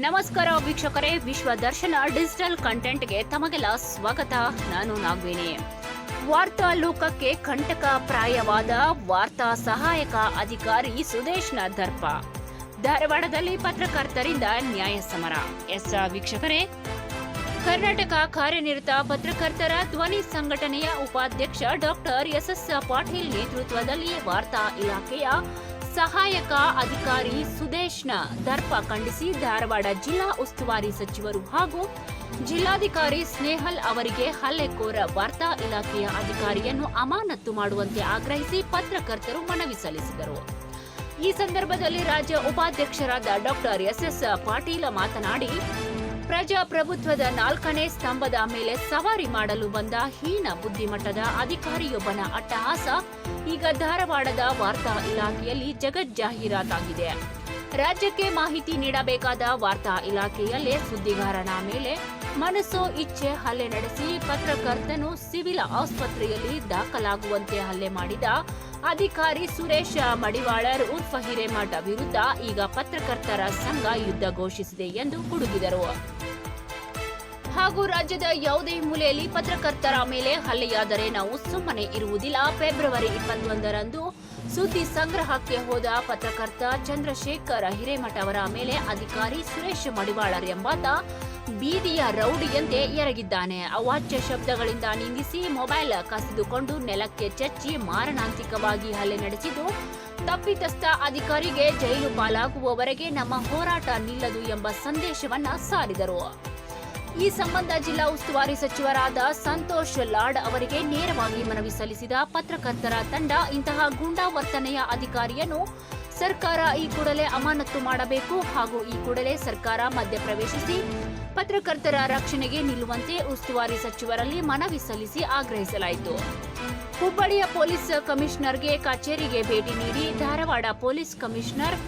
ನಮಸ್ಕಾರ ವೀಕ್ಷಕರೇ, ವಿಶ್ವ ದರ್ಶನ ಡಿಜಿಟಲ್ ಕಂಟೆಂಟ್ಗೆ ತಮಗೆಲ್ಲ ಸ್ವಾಗತ. ನಾನು ನಾಗವೇಣಿ. ವಾರ್ತಾ ಲೋಕಕ್ಕೆ ಕಂಟಕ ಪ್ರಾಯವಾದ ವಾರ್ತಾ ಸಹಾಯಕ ಅಧಿಕಾರಿ ಸುದೇಶ್ನ ದರ್ಪ. ಧಾರವಾಡದಲ್ಲಿ ಪತ್ರಕರ್ತರಿಂದ ನ್ಯಾಯ ಸಮರ. ವೀಕ್ಷಕರೇ, ಕರ್ನಾಟಕ ಕಾರ್ಯನಿರತ ಪತ್ರಕರ್ತರ ಧ್ವನಿ ಸಂಘಟನೆಯ ಉಪಾಧ್ಯಕ್ಷ ಡಾಕ್ಟರ್ ಎಸ್ ಪಾಟೀಲ್ ನೇತೃತ್ವದಲ್ಲಿ ವಾರ್ತಾ ಇಲಾಖೆಯ ಸಹಾಯಕ ಅಧಿಕಾರಿ ಸುದೇಶ್ನ ದರ್ಪ ಖಂಡಿಸಿ ಧಾರವಾಡ ಜಿಲ್ಲಾ ಉಸ್ತುವಾರಿ ಸಚಿವರು ಹಾಗೂ ಜಿಲ್ಲಾಧಿಕಾರಿ ಸ್ನೇಹಲ್ ಅವರಿಗೆ ಹಲ್ಲೆಕೋರ ವಾರ್ತಾ ಇಲಾಖೆಯ ಅಧಿಕಾರಿಯನ್ನು ಅಮಾನತು ಮಾಡುವಂತೆ ಆಗ್ರಹಿಸಿ ಪತ್ರಕರ್ತರು ಮನವಿ ಸಲ್ಲಿಸಿದರು. ಈ ಸಂದರ್ಭದಲ್ಲಿ ರಾಜ್ಯ ಉಪಾಧ್ಯಕ್ಷರಾದ ಡಾಕ್ಟರ್ ಎಸ್ ಪಾಟೀಲ ಮಾತನಾಡಿ, ಪ್ರಜಾಪ್ರಭುತ್ವದ 4ನೇ ಸ್ತಂಭದ ಮೇಲೆ ಸವಾರಿ ಮಾಡಲು ಬಂದ ಹೀನ ಬುದ್ಧಿಮಟ್ಟದ ಅಧಿಕಾರಿಯೊಬ್ಬನ ಅಟ್ಟಹಾಸ ಈಗ ಧಾರವಾಡದ ವಾರ್ತಾ ಇಲಾಖೆಯಲ್ಲಿ ಜಗಜ್ಜಾಹೀರಾತಾಗಿದೆ. ರಾಜ್ಯಕ್ಕೆ ಮಾಹಿತಿ ನೀಡಬೇಕಾದ ವಾರ್ತಾ ಇಲಾಖೆಯಲ್ಲೇ ಸುದ್ದಿಗಾರನ ಮೇಲೆ ಮನಸ್ಸೋ ಇಚ್ಛೆ ಹಲ್ಲೆ ನಡೆಸಿ ಪತ್ರಕರ್ತನು ಸಿವಿಲ್ ಆಸ್ಪತ್ರೆಯಲ್ಲಿ ದಾಖಲಾಗುವಂತೆ ಹಲ್ಲೆ ಮಾಡಿದ ಅಧಿಕಾರಿ ಸುರೇಶ ಮಡಿವಾಳರ್ ಉರ್ಫ್ ಹಿರೇಮಠ ವಿರುದ್ಧ ಈಗ ಪತ್ರಕರ್ತರ ಸಂಘ ಯುದ್ಧ ಘೋಷಿಸಿದೆ ಎಂದು ಗುಡುಗಿದರು. ಹಾಗೂ ರಾಜ್ಯದ ಯಾವುದೇ ಮೂಲೆಯಲ್ಲಿ ಪತ್ರಕರ್ತರ ಮೇಲೆ ಹಲ್ಲೆಯಾದರೆ ನಾವು ಸುಮ್ಮನೆ ಇರುವುದಿಲ್ಲ. ಫೆಬ್ರವರಿ 21ರಂದು ಸುದ್ದಿ ಸಂಗ್ರಹಕ್ಕೆ ಹೋದ ಪತ್ರಕರ್ತ ಚಂದ್ರಶೇಖರ್ ಹಿರೇಮಠ ಅವರ ಮೇಲೆ ಅಧಿಕಾರಿ ಸುರೇಶ್ ಮಡಿವಾಳರ್ ಎಂಬಾತ ಬೀದಿಯ ರೌಡಿಯಂತೆ ಎರಗಿದ್ದಾನೆ. ಅವಾಚ್ಯ ಶಬ್ದಗಳಿಂದ ನಿಂದಿಸಿ ಮೊಬೈಲ್ ಕಸಿದುಕೊಂಡು ನೆಲಕ್ಕೆ ಚಚ್ಚಿ ಮಾರಣಾಂತಿಕವಾಗಿ ಹಲ್ಲೆ ನಡೆಸಿದ್ದು, ತಪ್ಪಿತಸ್ಥ ಅಧಿಕಾರಿಗೆ ಜೈಲು ಪಾಲಾಗುವವರೆಗೆ ನಮ್ಮ ಹೋರಾಟ ನಿಲ್ಲದು ಎಂಬ ಸಂದೇಶವನ್ನ ಸಾರಿದರು. ಈ ಸಂಬಂಧ ಜಿಲ್ಲಾ ಉಸ್ತುವಾರಿ ಸಚಿವರಾದ ಸಂತೋಷ್ ಲಾಡ್ ಅವರಿಗೆ ನೇರವಾಗಿ ಮನವಿ ಸಲ್ಲಿಸಿದ ಪತ್ರಕರ್ತರ ತಂಡ, ಇಂತಹ ಗೂಂಡಾ ವರ್ತನೆಯ ಅಧಿಕಾರಿಯನ್ನು ಸರ್ಕಾರ ಈ ಕೂಡಲೇ ಅಮಾನತು ಮಾಡಬೇಕು ಹಾಗೂ ಈ ಕೂಡಲೇ ಸರ್ಕಾರ ಮಧ್ಯಪ್ರವೇಶಿಸಿ ಪತ್ರಕರ್ತರ ರಕ್ಷಣೆಗೆ ನಿಲ್ಲುವಂತೆ ಉಸ್ತುವಾರಿ ಸಚಿವರಲ್ಲಿ ಮನವಿ ಸಲ್ಲಿಸಿ ಆಗ್ರಹಿಸಲಾಯಿತು. ಹುಬ್ಬಳ್ಳಿಯ ಪೊಲೀಸ್ ಕಮಿಷನರ್ಗೆ ಕಚೇರಿಗೆ ಭೇಟಿ ನೀಡಿ Dharwad police commissioner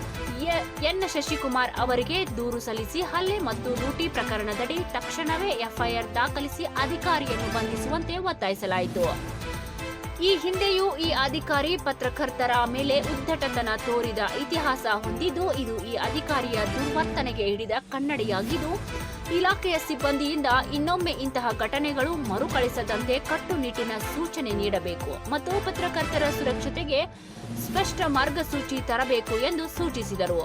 N Shashikumar ಅವರಿಗೆ ದೂರು ಸಲ್ಲಿಸಿ ಹಲ್ಲೆ ಮತ್ತು ಲೂಟಿ ಪ್ರಕರಣದಡಿ ತಕ್ಷಣವೇ ಎಫ್ಐಆರ್ ದಾಖಲಿಸಿ ಅಧಿಕಾರಿಯನ್ನು ಬಂಧಿಸುವಂತೆ ಒತ್ತಾಯಿಸಲಾಯಿತು. ಈ ಹಿಂದೆಯೂ ಈ ಅಧಿಕಾರಿ ಪತ್ರಕರ್ತರ ಮೇಲೆ ಉದ್ದಟತನ ತೋರಿದ ಇತಿಹಾಸ ಹೊಂದಿದ್ದು, ಇದು ಈ ಅಧಿಕಾರಿಯ ದುರ್ವರ್ತನೆಗೆ ಹಿಡಿದ ಕನ್ನಡಿಯಾಗಿದ್ದು, ಇಲಾಖೆಯ ಸಿಬ್ಬಂದಿಯಿಂದ ಇನ್ನೊಮ್ಮೆ ಇಂತಹ ಘಟನೆಗಳು ಮರುಕಳಿಸದಂತೆ ಕಟ್ಟುನಿಟ್ಟಿನ ಸೂಚನೆ ನೀಡಬೇಕು ಮತ್ತು ಪತ್ರಕರ್ತರ ಸುರಕ್ಷತೆಗೆ ಸ್ಪಷ್ಟ ಮಾರ್ಗಸೂಚಿ ತರಬೇಕು ಎಂದು ಸೂಚಿಸಿದರು.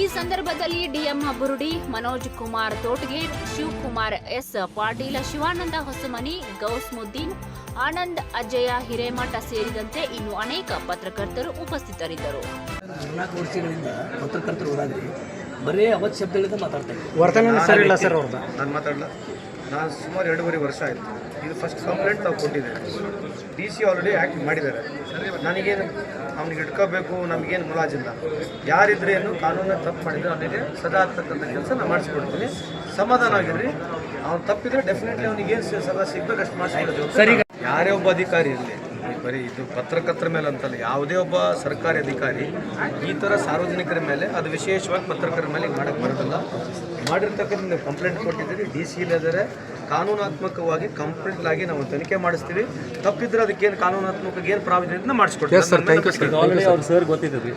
ಈ ಸಂದರ್ಭದಲ್ಲಿ ಡಿಎಂ ಬುರುಡಿ, ಮನೋಜ್ ಕುಮಾರ್ ತೋಟಗೇರ್, ಶಿವಕುಮಾರ್ ಎಸ್ ಪಾಟೀಲ, ಶಿವಾನಂದ ಹೊಸಮನಿ, ಗೌಸ್ಮುದ್ದೀನ್, ಆನಂದ್, ಅಜಯ ಹಿರೇಮಠ ಸೇರಿದಂತೆ ಇನ್ನು ಅನೇಕ ಪತ್ರಕರ್ತರು ಉಪಸ್ಥಿತರಿದ್ದರು. 4 ವರ್ಷಗಳಿಂದ ಪತ್ರಕರ್ತರು ಹೋರಾಡಿ ಬರೀ ಅವತ್ ಶಬ್ದಗಳಿಂದ ಮಾತಾಡ್ತಾರೆ. ವರ್ತನೆ ಸರಿ ಇಲ್ಲ ಸರ್ ಅವ್ರದ್ದು. ನಾನು ಮಾತಾಡಲ್ಲ. ನಾನು ಸುಮಾರು 2.5 ವರ್ಷ ಆಯಿತು. ಇದು ಫಸ್ಟ್ ಕಂಪ್ಲೇಂಟ್ ನಾವು ಕೊಟ್ಟಿದ್ದೇವೆ. DC ಆಲ್ರೆಡಿ ಆ್ಯಕ್ಟ್ ಮಾಡಿದ್ದಾರೆ. ನನಗೇನು ಅವ್ನಿಗೆ ಇಟ್ಕೋಬೇಕು, ನಮಗೇನು ಮುಲಾಜಿಲ್ಲ. ಯಾರಿದ್ರೇನು ಕಾನೂನ ತಪ್ಪು ಮಾಡಿದ್ರೆ ಅವನಿಗೆ ಸದಾ ಆಗ್ತಕ್ಕಂಥ ಕೆಲಸ ನಾನು ಮಾಡಿಸ್ಕೊಡ್ತೀನಿ. ಸಮಾಧಾನ ಆಗಿರ್ರಿ. ಅವ್ನು ತಪ್ಪಿದ್ರೆ ಡೆಫಿನೆಟ್ಲಿ ಅವನಿಗೇನು ಸದಾ ಸಿಗ್ಬೇಕು ಅಷ್ಟು ಮಾಡಿಸ್ಕೊಡೋದು. ಯಾರೇ ಒಬ್ಬ ಅಧಿಕಾರಿ ಇರಲಿ, ಬರೀ ಇದು ಪತ್ರಕರ್ತರ ಮೇಲೆ ಅಂತಲ್ಲ, ಯಾವುದೇ ಒಬ್ಬ ಸರ್ಕಾರಿ ಅಧಿಕಾರಿ ಈ ಥರ ಸಾರ್ವಜನಿಕರ ಮೇಲೆ, ಅದು ವಿಶೇಷವಾಗಿ ಪತ್ರಕರ್ತರ ಮೇಲೆ ಮಾಡಕ್ಕೆ ಬರೋದಿಲ್ಲ. ಮಾಡಿರ್ತಕ್ಕಂಥ ನೀವು ಕಂಪ್ಲೇಂಟ್ ಕೊಟ್ಟಿದ್ದೀರಿ, DC ಇಲ್ಲದರೆ ಕಾನೂನಾತ್ಮಕವಾಗಿ ಕಂಪ್ಲೇಂಟ್ ಆಗಿ ನಾವು ತನಿಖೆ ಮಾಡಿಸ್ತೀವಿ. ತಪ್ಪಿದ್ರೆ ಅದಕ್ಕೇನು ಕಾನೂನಾತ್ಮಕ ಏನು ಪ್ರಾವಿಷನ್ ಮಾಡಿಸ್ಕೊಡ್ತೀವಿ. Sir, thank you sir. Already ಅವ್ರು ಸರ್ ಗೊತ್ತಿದೆ ರೀ.